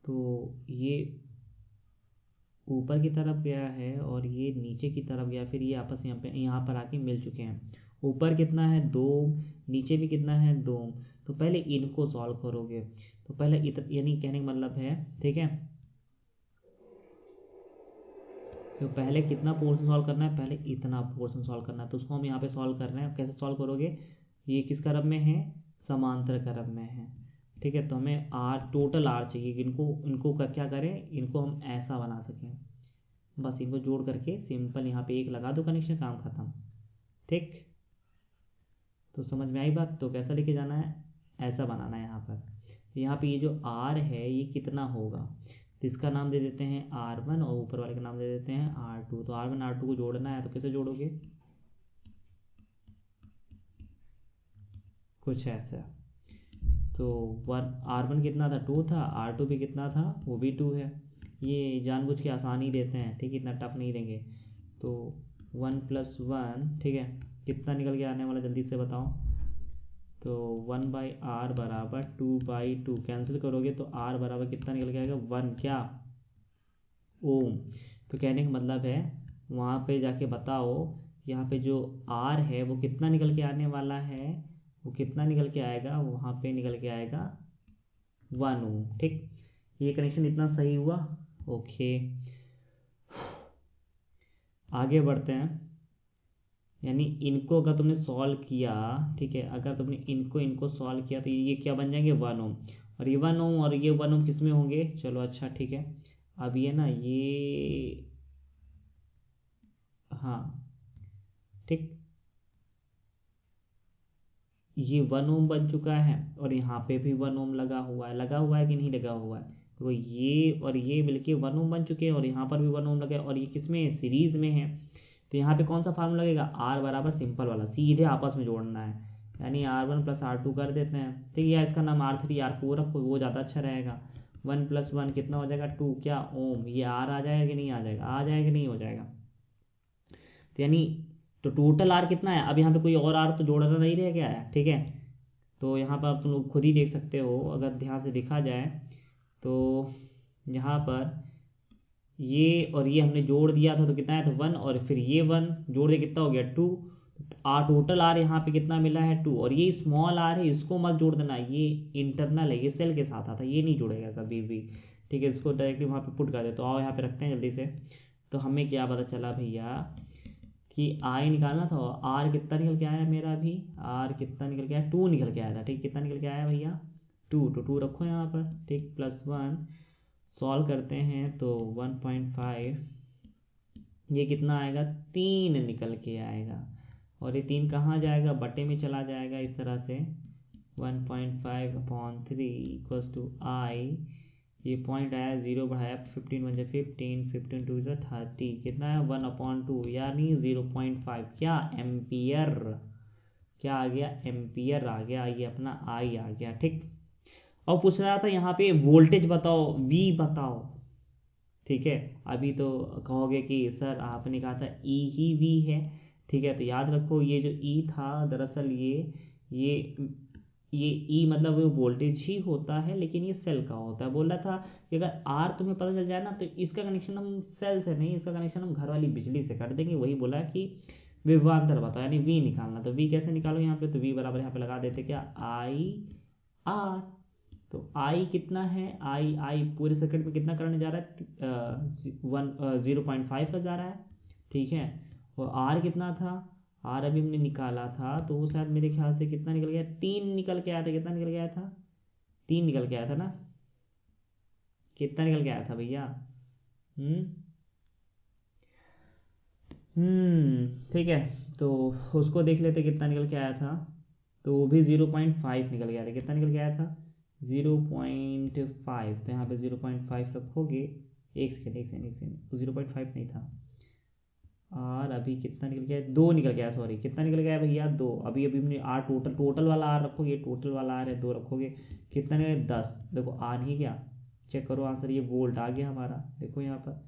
तो ये ऊपर की तरफ गया है और ये नीचे की तरफ गया, फिर ये आपस यहाँ पर आके मिल चुके हैं। ऊपर कितना है 2, नीचे भी कितना है 2, तो पहले इनको सॉल्व करोगे। तो पहले यानी कहने का मतलब है, ठीक है, तो पहले कितना पोर्शन सॉल्व करना है, पहले इतना पोर्शन सॉल्व करना है। तो उसको हम यहाँ पे सॉल्व कर रहे हैं। कैसे सॉल्व करोगे, ये किस क्रम में है, समांतर क्रम में है। ठीक है, तो हमें आर टोटल आर चाहिए, इनको इनको का क्या करें, इनको हम ऐसा बना सकें, बस इनको जोड़ करके सिंपल यहाँ पे एक लगा दो, कनेक्शन काम खत्म। ठीक, तो समझ में आई बात। तो कैसा लेके जाना है, ऐसा बनाना है। यहाँ पे ये जो आर है ये कितना होगा, तो इसका नाम दे देते हैं R1 और ऊपर वाले का नाम दे देते हैं R2। तो R1 R2 को जोड़ना है, तो कैसे जोड़ोगे, कुछ ऐसा। तो R1 कितना था, 2 था, R2 भी कितना था, वो भी 2 है। ये जानबूझ के आसानी देते हैं, ठीक है, इतना टफ नहीं देंगे। तो 1 + 1, ठीक है, कितना निकल के आने वाला, जल्दी से बताओ। तो 1/r बराबर 2/2, कैंसिल करोगे तो r बराबर कितना निकल के आएगा, 1 क्या, ओम। तो कहने का मतलब है वहाँ पे जाके बताओ, यहाँ पे जो r है वो कितना निकल के आने वाला है, वो कितना निकल के आएगा, वहाँ पे निकल के आएगा 1 ओम। ठीक, ये कनेक्शन इतना सही हुआ। ओके, आगे बढ़ते हैं। यानी इनको अगर तुमने सॉल्व किया, ठीक है, अगर तुमने इनको सॉल्व किया तो ये क्या बन जाएंगे, 1 ओम। और ये 1 ओम और ये 1 ओम किस में होंगे, चलो अच्छा ठीक है। अब ये ना ये, हाँ ठीक, ये 1 ओम बन चुका है और यहाँ पे भी 1 ओम लगा हुआ है, कि नहीं लगा हुआ है। तो ये और ये मिलके 1 ओम बन चुके हैं और यहाँ पर भी 1 ओम लगा है, और ये किस में, सीरीज में है। तो यहाँ पे कौन सा फार्मूला लगेगा, आर बराबर सिंपल वाला, सीधे आपस में जोड़ना है, यानी R1 + R2 कर देते हैं। ठीक है, इसका नाम R3 R4 रखो, वो ज़्यादा अच्छा रहेगा। 1 + 1 कितना हो जाएगा, 2 क्या ओम। ये आर आ जाएगा कि नहीं आ जाएगा, आ जाएगा कि नहीं हो जाएगा। तो यानी तो टोटल आर कितना है, अब यहाँ पे कोई और आर तो जोड़ना नहीं रह गया है। ठीक है, तो यहाँ पर आप तुम लोग खुद ही देख सकते हो, अगर ध्यान से देखा जाए तो यहाँ पर ये और ये हमने जोड़ दिया था तो कितना आया था, 1, और फिर ये 1 जोड़ दिया कितना हो गया, 2। आर टोटल आर यहाँ पे कितना मिला है, 2। और ये स्मॉल आर है, इसको मत जोड़ देना, ये इंटरनल है, ये सेल के साथ आता है, ये नहीं जुड़ेगा कभी भी। ठीक है, इसको डायरेक्टली वहाँ पे पुट कर दे। तो आओ यहाँ पे रखते हैं जल्दी से। तो हमें क्या पता चला भैया कि आई निकालना था, और आर कितना निकल के आया मेरा भी, आर कितना निकल के आया, 2 निकल के आया था। ठीक, कितना निकल के आया भैया, 2। तो 2 रखो यहाँ पर, ठीक, +1 सॉल्व करते हैं तो 1.5 ये कितना आएगा, 3 निकल के आएगा, और ये 3 कहाँ जाएगा, बटे में चला जाएगा इस तरह से। 1.5/3 इक्वल्स टू आई, ये पॉइंट आया, 0 बढ़ाया, 15 1 15, 15 2 30, कितना है 1/2 यानी 0.5 क्या एम्पियर, क्या आ गया, एम्पियर आ गया, ये अपना आई आ गया। ठीक, और पूछ रहा था यहाँ पे वोल्टेज बताओ, वी बताओ। ठीक है, अभी तो कहोगे कि सर आपने कहा था ई ही वी है। ठीक है, तो याद रखो ये जो ई था दरअसल ये ये ई मतलब वोल्टेज ही होता है, लेकिन ये सेल का होता है। बोल रहा था कि अगर आर तुम्हें पता चल जाए ना तो इसका कनेक्शन हम सेल से नहीं, इसका कनेक्शन हम घर वाली बिजली से कर देंगे। वही बोला कि विभवांतर बताओ, यानी वी निकालना। तो वी कैसे निकालो यहाँ पे, तो वी बराबर यहाँ पे लगा देते क्या, आई आर। तो आई कितना है, आई पूरे सर्किट में कितना करंट जा रहा है, 0.5 का जा रहा है। ठीक है, और आर कितना था, आर अभी हमने निकाला था, तो वो शायद मेरे ख्याल से कितना निकल गया, 3 निकल के आया था। कितना निकल गया था, 3 निकल के आया था ना, कितना निकल के आया था भैया, ठीक है, तो उसको देख लेते कितना निकल के आया था। तो वो भी 0.5 निकल गया था। कितना निकल के आया था, 0.5। तो यहाँ पे 0.5 रखोगे, एक सेकेंड 0.5 नहीं था, और अभी कितना निकल गया, 2 निकल गया, सॉरी कितना निकल गया भैया, 2। अभी अभी हमने आर टोटल वाला आर रखोगे, टोटल वाला आर है 2 रखोगे, कितना निकल 10। देखो आ नहीं गया, चेक करो आंसर, ये वोल्ट आ गया हमारा। देखो यहाँ पर,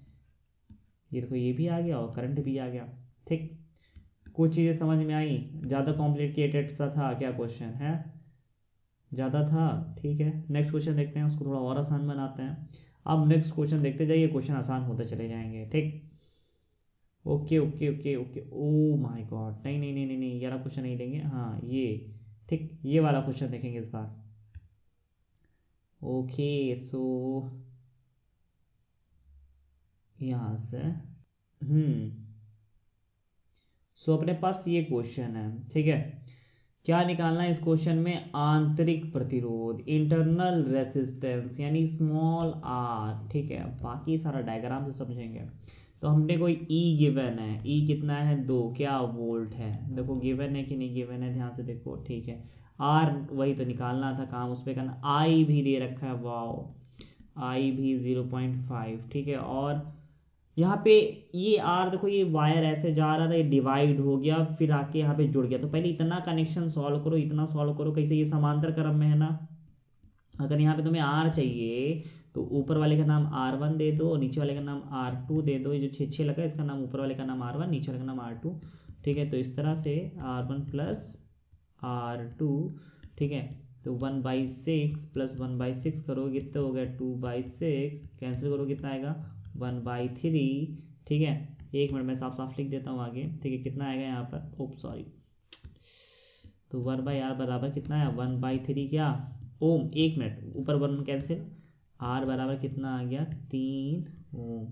ये देखो ये भी आ गया और करंट भी आ गया। ठीक, कुछ चीज़ें समझ में आई, ज़्यादा कॉम्प्लिकेटेड सा था क्या क्वेश्चन है, ज़्यादा था। ठीक है, नेक्स्ट क्वेश्चन देखते हैं, उसको थोड़ा और आसान बनाते हैं। अब नेक्स्ट क्वेश्चन देखते जाइए, क्वेश्चन आसान होते चले जाएंगे। ठीक, okay okay okay okay, oh my God, नहीं नहीं नहीं नहीं नहीं, ये वाला क्वेश्चन नहीं लेंगे, हाँ ये, ठीक, ये वाला क्वेश्चन देखेंगे इस बार। ओके, सो यहाँ से सो अपने पास ये क्वेश्चन है। ठीक है, क्या निकालना है इस क्वेश्चन में, आंतरिक प्रतिरोध, इंटरनल रेसिस्टेंस, यानी स्मॉल आर। ठीक है, बाकी सारा डायग्राम से समझेंगे। तो हमने कोई ई गिवन है, ई कितना है 2, क्या वोल्ट है। देखो गिवन है कि नहीं गिवन है, ध्यान से देखो। ठीक है, आर वही तो निकालना था, काम उस पर करना। आई भी दे रखा है, वाओ, आई भी 0.5। ठीक है, और यहाँ पे ये आर देखो, ये वायर ऐसे जा रहा था, ये डिवाइड हो गया, फिर आके यहाँ पे जुड़ गया। तो पहले इतना कनेक्शन सॉल्व करो, इतना सॉल्व करो, कैसे ये समांतर क्रम में है ना। अगर यहाँ पे तुम्हें आर चाहिए तो ऊपर वाले का नाम R1 दे दो, नीचे वाले का नाम R2 दे दो। ये जो 6 लगा इसका नाम, ऊपर वाले का नाम R1, नीचे वाले का नाम R2। ठीक है, तो इस तरह से R1 प्लस R2। ठीक है, तो 1/6 प्लस 1/6 करोगे कितना हो गया, 2/6, कैंसिल करो कितना आएगा 1/3। ठीक है, एक मिनट में साफ साफ लिख देता हूँ आगे। ठीक है, कितना आएगा यहाँ पर, ओप सॉरी, तो 1/r बराबर कितना है 1/3 क्या ओम, एक मिनट, ऊपर 1 कैंसिल, आर बराबर कितना आ गया 3 ओम।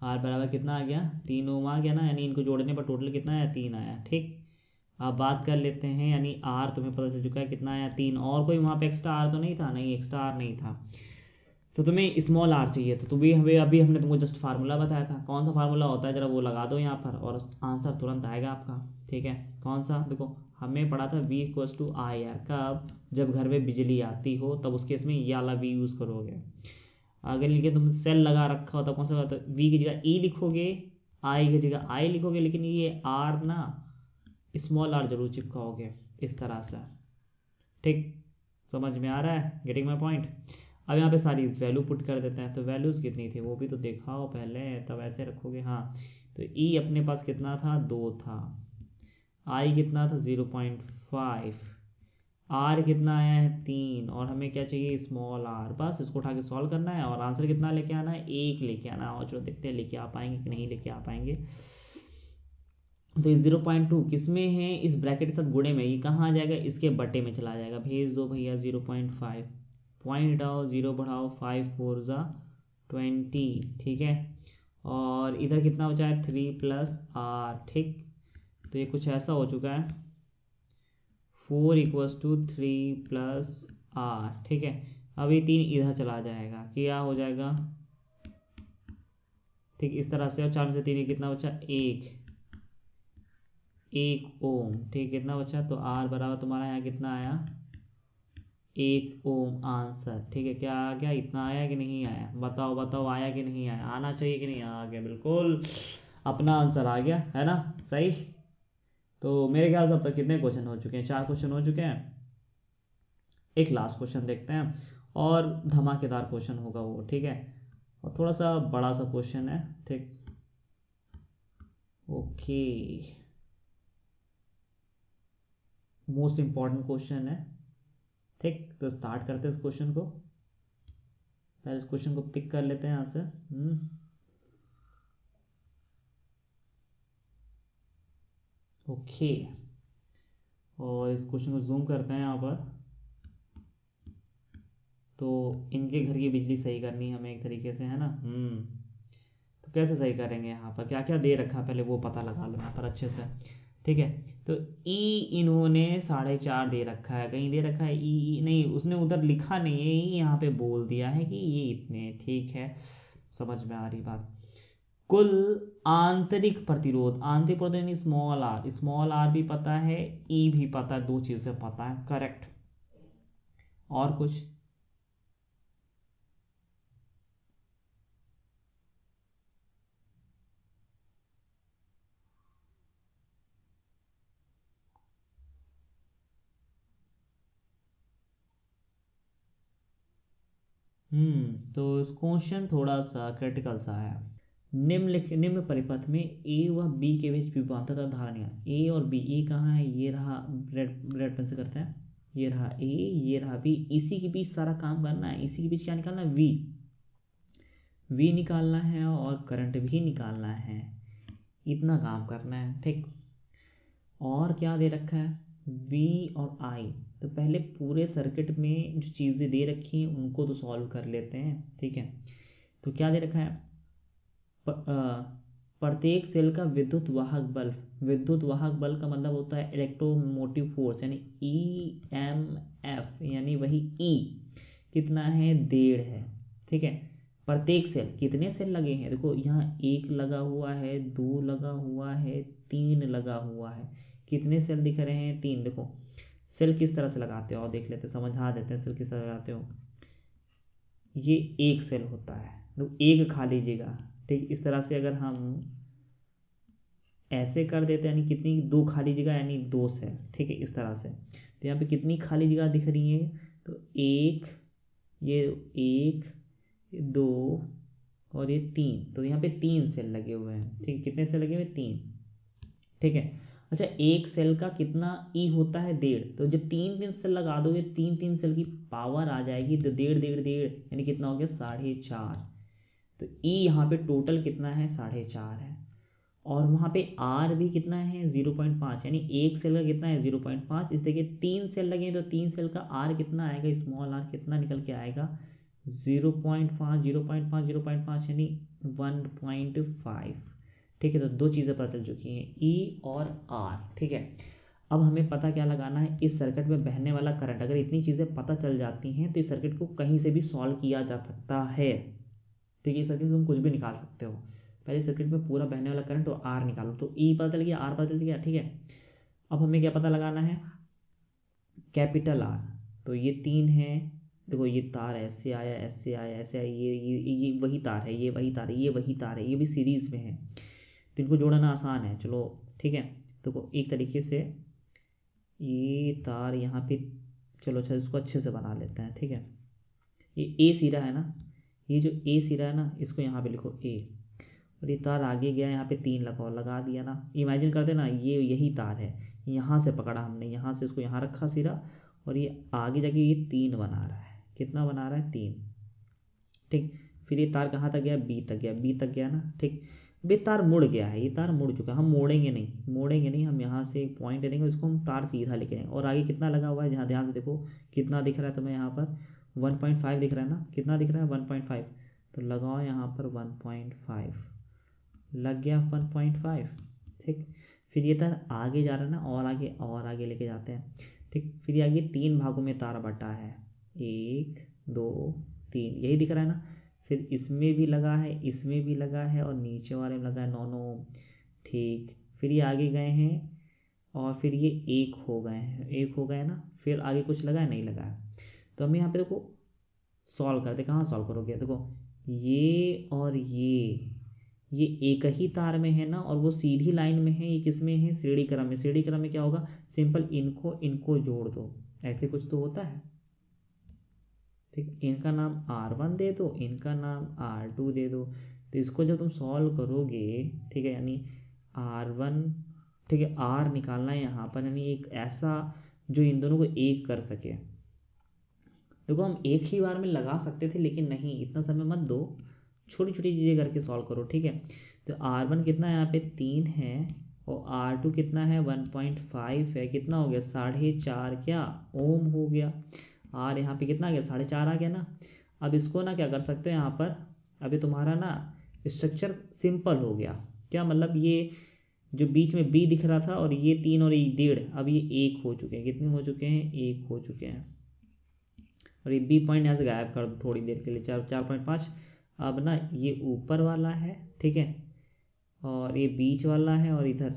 आर बराबर कितना आ गया 3 ओम आ गया ना, यानी इनको जोड़ने पर टोटल कितना आया 3 आया। ठीक, अब बात कर लेते हैं, यानी आर तुम्हें पता चल चुका है कितना आया 3, और कोई वहाँ पे एक्स्ट्रा आर तो नहीं था, नहीं एक्स्ट्रा आर नहीं था। तो तुम्हें स्मॉल आर चाहिए, तो तुम्हें हमें अभी हमने तुमको जस्ट फार्मूला बताया था, कौन सा फार्मूला होता है, जरा वो लगा दो यहाँ पर और आंसर तुरंत आएगा आपका। ठीक है, कौन सा, देखो हमें पढ़ा था V equals to I R, कब, जब घर में बिजली आती हो तब उसके इसमें ये वाला V यूज़ करोगे। अगर लिखे तुम सेल लगा रखा होता, कौन सा होता, V की जगह E लिखोगे, I की जगह I लिखोगे, लेकिन ये R ना स्मॉल r जरूर चिपकाओगे इस तरह से। ठीक, समझ में आ रहा है, गेटिंग माई पॉइंट। अब यहाँ पे सारी वैल्यू पुट कर देते हैं, तो वैल्यूज़ कितनी थी वो भी तो दिखाओ पहले, तब ऐसे रखोगे। हाँ, तो E अपने पास कितना था 2 था, I कितना था 0.5, R कितना आया है 3, और हमें क्या चाहिए स्मॉल r। बस इसको उठा के सॉल्व करना है और आंसर कितना लेके आना है 1 लेके आना है। और चलो देखते हैं लेके आ पाएंगे कि नहीं लेके आ पाएंगे। तो ये 0.2 किस में है, इस ब्रैकेट के साथ गुणे में, ये कहाँ आ जाएगा, इसके बटे में चला जाएगा। भेज दो भैया 0.5, पॉइंट आओ 0 बढ़ाओ 5 4 जा 20। ठीक है, और इधर कितना बचा है 3 प्लस r। ठीक, तो ये कुछ ऐसा हो चुका है 4 इक्वल्स टू 3 प्लस r। ठीक है, अब ये 3 इधर चला जाएगा, क्या हो जाएगा, ठीक इस तरह से। और 4 में से 3 कितना बचा, 1 ओम, ठीक कितना बचा, तो R बराबर तुम्हारा यहाँ कितना आया, 1 ओम आंसर। ठीक है, क्या आ गया, इतना आया कि नहीं आया, बताओ बताओ, आया कि नहीं आया, आना चाहिए कि नहीं, आ गया, बिल्कुल अपना आंसर आ गया, है ना, सही। तो मेरे ख्याल से अब तक कितने क्वेश्चन हो चुके हैं, 4 क्वेश्चन हो चुके हैं। एक लास्ट क्वेश्चन देखते हैं और धमाकेदार क्वेश्चन होगा वो, ठीक है, और थोड़ा सा बड़ा सा क्वेश्चन है, ठीक, ओके, मोस्ट इंपॉर्टेंट क्वेश्चन है, ठीक। तो स्टार्ट करते हैं इस क्वेश्चन को, पहले इस क्वेश्चन को पिक कर लेते हैं यहाँ से। ओके, और इस क्वेश्चन को जूम करते हैं यहाँ पर। तो इनके घर की बिजली सही करनी है हमें एक तरीके से, है ना। तो कैसे सही करेंगे, यहाँ पर क्या क्या दे रखा है पहले वो पता लगा लो यहाँ पर अच्छे से, ठीक है। तो ई इन्होंने 4.5 दे रखा है, कहीं दे रखा है ई नहीं, उसने उधर लिखा नहीं है, ई यहाँ पे बोल दिया है कि ये इतने, ठीक है, समझ में आ रही बात। कुल आंतरिक प्रतिरोध, आंतरिक प्रतिरोध यानी स्मॉल आर भी पता है, ई भी पता है, 2 चीजें पता है, करेक्ट। और कुछ, तो क्वेश्चन थोड़ा सा क्रिटिकल सा है। निम्न परिपथ में ए व बी के बीच विभवांतर धारणीय, ए और बी, ए कहाँ है, ये रहा, रेड पेन से करते हैं, ये रहा ए, ये रहा बी, इसी के बीच सारा काम करना है, इसी के बीच क्या निकालना है, वी निकालना है और करंट भी निकालना है, इतना काम करना है, ठीक। और क्या दे रखा है, V और I। तो पहले पूरे सर्किट में जो चीज़ें दे रखी हैं उनको तो सॉल्व कर लेते हैं, ठीक है। तो क्या दे रखा है, प्रत्येक सेल का विद्युत वाहक बल का मतलब होता है इलेक्ट्रोमोटिव फोर्स, यानी EMF, यानी वही E कितना है, 1.5 है, ठीक है। प्रत्येक सेल, कितने सेल लगे हैं, देखो यहाँ 1 लगा हुआ है, 2 लगा हुआ है, 3 लगा हुआ है, कितने सेल दिख रहे हैं, 3। देखो सेल किस तरह से लगाते हो और देख लेते, समझा देते हैं सेल किस तरह लगाते हो। ये एक सेल होता है, तो एक खाली जगह, ठीक, इस तरह से अगर हम ऐसे कर देते हैं, यानी कितनी, 2 खाली जगह, यानी 2 सेल, ठीक है, इस तरह से। तो यहाँ पे कितनी खाली जगह दिख रही है, तो ये 1, 2 और ये 3, तो यहाँ पे 3 सेल लगे हुए हैं, ठीक है, कितने सेल लगे हुए, 3, ठीक है। अच्छा, एक सेल का कितना ई होता है, 1.5, तो जब 3 सेल लगा दोगे, 3 सेल की पावर आ जाएगी, तो 1.5 यानी कितना हो गया, 4.5। तो ई यहाँ पे टोटल कितना है, 4.5 है, और वहाँ पे आर भी कितना है, 0.5, यानी एक सेल का कितना है, 0.5। इस देखिए 3 सेल लगे, तो 3 सेल का आर कितना आएगा, स्मॉल आर कितना निकल के आएगा, 0.5, 0.5, 0.5 यानी 1.5, ठीक है। तो 2 चीज़ें पता चल चुकी हैं, ई और आर, ठीक है। अब हमें पता क्या लगाना है, इस सर्किट में बहने वाला करंट, अगर इतनी चीज़ें पता चल जाती हैं तो इस सर्किट को कहीं से भी सॉल्व किया जा सकता है, ठीक है। इस सर्किट से तुम कुछ भी निकाल सकते हो, पहले सर्किट में पूरा बहने वाला करंट और आर निकालो, तो ई पता चल गया, आर पता चल गया, ठीक है। अब हमें क्या पता लगाना है, कैपिटल आर। तो ये 3 है, देखो ये तार ऐसे आया, ऐसे आया, ऐसे आया, ये वही तार है, ये वही तार है, ये वही तार है, ये भी सीरीज में है, तो इनको जोड़ना आसान है, चलो, ठीक है। तो एक तरीके से ये तार यहाँ पे, चलो अच्छा इसको अच्छे से बना लेते हैं, ठीक है। ये ए सिरा है ना, ये जो ए सिरा है ना, इसको यहाँ पे लिखो ए, और ये तार आगे गया, यहाँ पे 3 लगा दिया ना, इमेजिन करते ना, ये यही तार है, यहाँ से पकड़ा हमने, यहाँ से इसको यहाँ रखा सिरा, और ये आगे जाके ये 3 बना रहा है, कितना बना रहा है, 3, ठीक। फिर ये तार कहाँ तक गया, बी तक गया ना, ठीक। अब ये तार मुड़ गया है, ये तार मुड़ चुका है, हम मोड़ेंगे नहीं, हम यहाँ से एक पॉइंट देंगे, इसको हम तार सीधा लेके जाएंगे, और आगे कितना लगा हुआ है, जहाँ ध्यान से देखो कितना दिख रहा है तुम्हें, यहाँ पर 1.5 दिख रहा है ना, कितना दिख रहा है, 1.5, तो लगाओ यहाँ पर 1.5, लग गया 1.5, ठीक। फिर ये तार आगे जा रहा है ना, और आगे लेके जाते हैं, ठीक। फिर ये आगे 3 भागों में तार बटा है, 1, 2 3 यही दिख रहा है ना। फिर इसमें भी लगा है, इसमें भी लगा है और नीचे वाले में लगा है 9 9 ठीक। फिर ये आगे गए हैं और फिर ये 1 हो गए हैं, 1 हो गए ना। फिर आगे कुछ लगा है, नहीं लगा है। तो हम यहाँ पे देखो सॉल्व करते, कहाँ सॉल्व करोगे, देखो ये और ये एक ही तार में है ना, और वो सीधी लाइन में है। ये किस में है, श्रेणी क्रम में। श्रेणी क्रम में क्या होगा, सिंपल इनको जोड़ दो, ऐसे कुछ तो होता है। ठीक, इनका नाम R1 दे दो, इनका नाम R2 दे दो। तो इसको जब तुम सॉल्व करोगे, ठीक है, यानी R1, ठीक है, R निकालना है यहाँ पर, यानी एक ऐसा जो इन दोनों को एक कर सके। देखो हम एक ही बार में लगा सकते थे, लेकिन नहीं, इतना समय मत दो, छोटी छोटी चीज़ें करके सॉल्व करो। ठीक है, तो R1 कितना है यहाँ पे 3 है, और R2 कितना है 1.5 है, कितना हो गया 4.5 क्या ओम हो गया। R यहाँ पे कितना आ गया 4.5 आ गया ना। अब इसको ना क्या कर सकते हैं यहाँ पर, अभी तुम्हारा ना स्ट्रक्चर सिंपल हो गया। क्या मतलब, ये जो बीच में B दिख रहा था और ये 3 और ये 1.5, अब ये 1 हो चुके हैं। कितने हो चुके हैं, 1 हो चुके हैं। और ये B पॉइंट यहाँ से गायब कर दो थोड़ी देर के लिए, 4.5। अब ना ये ऊपर वाला है, ठीक है, और ये बीच वाला है, और इधर।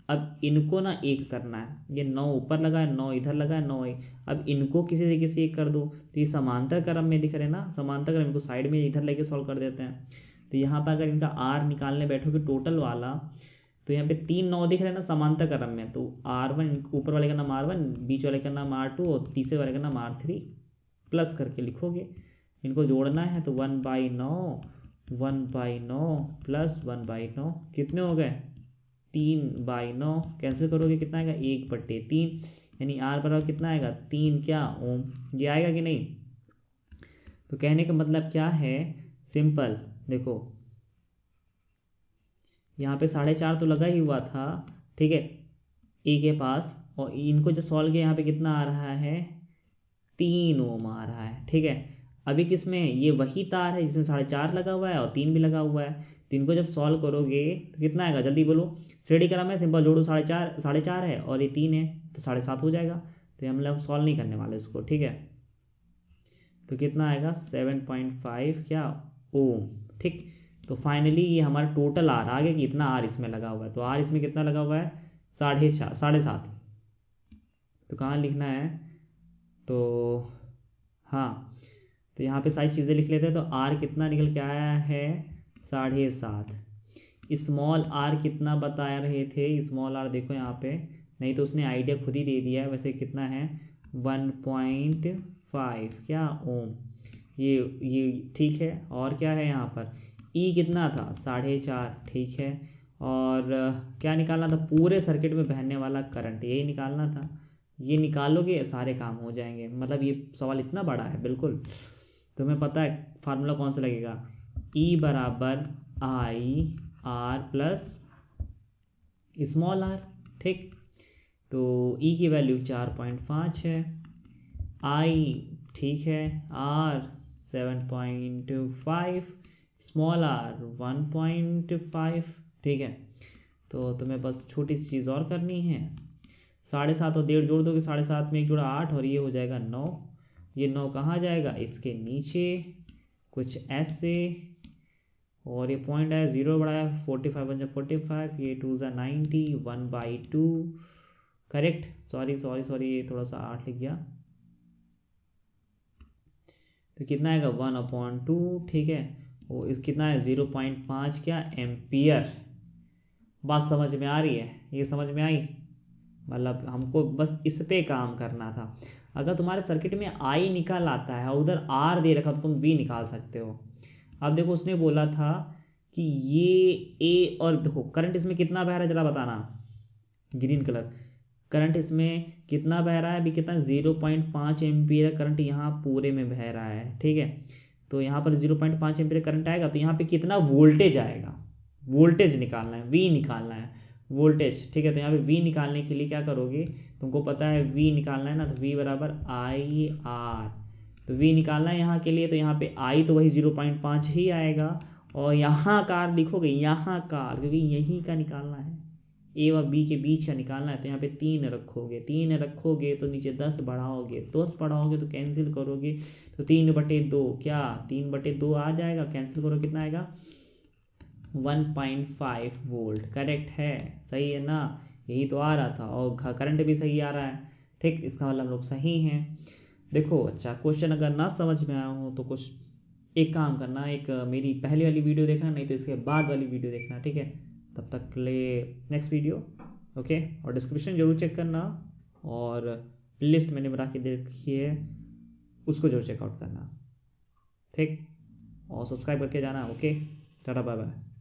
अब इनको ना एक करना है, ये 9 ऊपर लगा है, 9 इधर लगा है, 9 अब इनको किसी तरीके से एक कर दो। तो ये समांतर क्रम में दिख रहे हैं ना, समांतर क्रम, इनको साइड में इधर लेके सॉल्व कर देते हैं। तो यहाँ पर अगर इनका R निकालने बैठोगे टोटल वाला, तो यहाँ पे 3 9 दिख रहे हैं ना समांतर क्रम में। तो R1, ऊपर वाले का नाम R1, बीच वाले का नाम R2 और तीसरे वाले का नाम R3 प्लस करके लिखोगे। इनको जोड़ना है तो 1/9 प्लस 1/9 कितने हो गए 3/9। कैंसिल करोगे कितना आएगा 1/3, यानी R बराबर कितना आएगा 3 क्या ओम। ये आएगा कि नहीं। तो कहने का मतलब क्या है, सिंपल देखो, यहाँ पे 4.5 तो लगा ही हुआ था, ठीक है, E के पास, और इनको जो सॉल्व किया यहाँ पे कितना आ रहा है 3 ओम आ रहा है। ठीक है, अभी किस में, ये वही तार है जिसमें 4.5 लगा हुआ है और 3 भी लगा हुआ है। तो इनको जब सॉल्व करोगे तो कितना आएगा, जल्दी बोलो। श्रेणी क्रम है, सिंपल जोड़ो, 4.5 है और ये 3 है तो 7.5 हो जाएगा। तो हम लोग सॉल्व नहीं करने वाले इसको, ठीक है। तो कितना आएगा 7.5 क्या ओम। ठीक, तो फाइनली ये हमारा टोटल आर आ गया कि इतना आर इसमें लगा हुआ है। तो आर इसमें कितना लगा हुआ है 7.5। तो कहाँ लिखना है, तो हाँ, तो यहाँ पे सारी चीज़ें लिख लेते हैं। तो R कितना निकल के आया है 7.5। स्मॉल r कितना बता रहे थे, स्मॉल r देखो यहाँ पे, नहीं तो उसने आइडिया खुद ही दे दिया है। वैसे कितना है 1.5 क्या ओम, ये ठीक है। और क्या है यहाँ पर E कितना था 4.5, ठीक है। और क्या निकालना था, पूरे सर्किट में बहने वाला करंट, यही निकालना था। ये निकालोगे सारे काम हो जाएंगे। मतलब ये सवाल इतना बड़ा है बिल्कुल। तुम्हें पता है फार्मूला कौन सा लगेगा, E बराबर I R plus small r. ठीक, तो E की वैल्यू 4.5 है, आई ठीक है, R 7.5, स्मॉल आर 1.5। ठीक है, तो तुम्हें बस छोटी सी चीज़ और करनी है, 7.5 और 1.5 जोड़ दोगे, 7.5 में 1 जोड़ा 8 और ये हो जाएगा 9। ये 9 कहाँ जाएगा, इसके नीचे कुछ ऐसे, और ये पॉइंट है 0 बढ़ाया 45 बन जाए 45, ये 2 ज़ा 90, 1/2 करेक्ट। सॉरी ये थोड़ा सा 8 लिख गया। तो कितना आएगा 1/2, ठीक है, वो इस कितना है 0.5 क्या एम्पियर। बात समझ में आ रही है, ये समझ में आई। मतलब हमको बस इस पे काम करना था। अगर तुम्हारे सर्किट में I निकाल आता है और उधर R दे रखा तो तुम V निकाल सकते हो। अब देखो उसने बोला था कि ये A, और देखो करंट इसमें कितना बह रहा है जरा बताना, ग्रीन कलर करंट इसमें कितना बह रहा है, अभी कितना 0.5 एम्पियर करंट यहाँ पूरे में बह रहा है। ठीक है, तो यहाँ पर 0.5 एम्पियर करंट आएगा तो यहाँ पे कितना वोल्टेज आएगा, वोल्टेज निकालना है, V निकालना है वोल्टेज। ठीक है, तो यहाँ पे V निकालने के लिए क्या करोगे, तुमको पता है V निकालना है ना, तो V बराबर आई आर। तो V निकालना है यहाँ के लिए, तो यहाँ पे I तो वही 0.5 ही आएगा, और यहाँ कार लिखोगे, यहाँ कार, क्योंकि यहीं का निकालना है, ए और बी के बीच का निकालना है तो यहाँ पे 3 रखोगे, 3 रखोगे तो नीचे 10 बढ़ाओगे, 10 बढ़ाओगे तो कैंसिल करोगे तो 3/2, क्या 3/2 आ जाएगा, कैंसिल करो कितना आएगा 1.5 वोल्ट। करेक्ट है, सही है ना, यही तो आ रहा था और करंट भी सही आ रहा है। ठीक, इसका मतलब हम लोग सही हैं। देखो अच्छा, क्वेश्चन अगर ना समझ में आया हो तो कुछ एक काम करना, एक मेरी पहली वाली वीडियो देखना, नहीं तो इसके बाद वाली वीडियो देखना, ठीक है। तब तक के लिए नेक्स्ट वीडियो, ओके। और डिस्क्रिप्शन जरूर चेक करना और लिस्ट मैंने बना के दे रखी है उसको जरूर चेकआउट करना, ठीक। और सब्सक्राइब करके जाना, ओके। Tata bye bye.